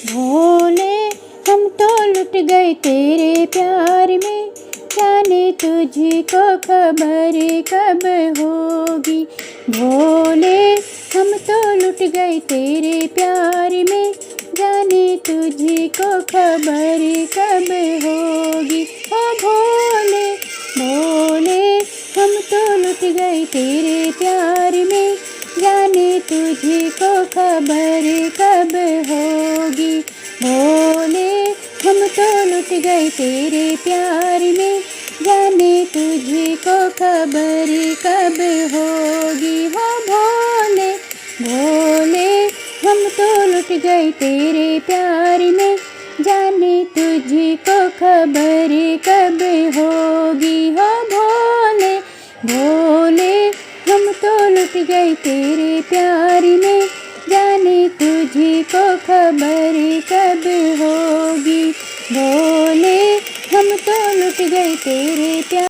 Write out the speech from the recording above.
भोले हम तो लुट गए तेरे प्यार में, जाने तुझको खबर कब होगी। भोले हम तो लुट गए तेरे प्यार में, जाने तुझको खबर कब होगी। ओ भोले भोले हम तो लुट गए तेरे प्यार में, जाने तुझको खबर कब होगी। भोले हम तो लुट गए तेरे प्यार में, जाने तुझको खबर कब होगी। हो भोले भोले हम तो लुट गए तेरे प्यार में, जाने तुझको खबर कब होगी। हो भोले भोले हम तो लुट गए तेरे प्यार में, जाने तुझको खबर कब होगी। भोले हम तो लुट गए तेरे प्यार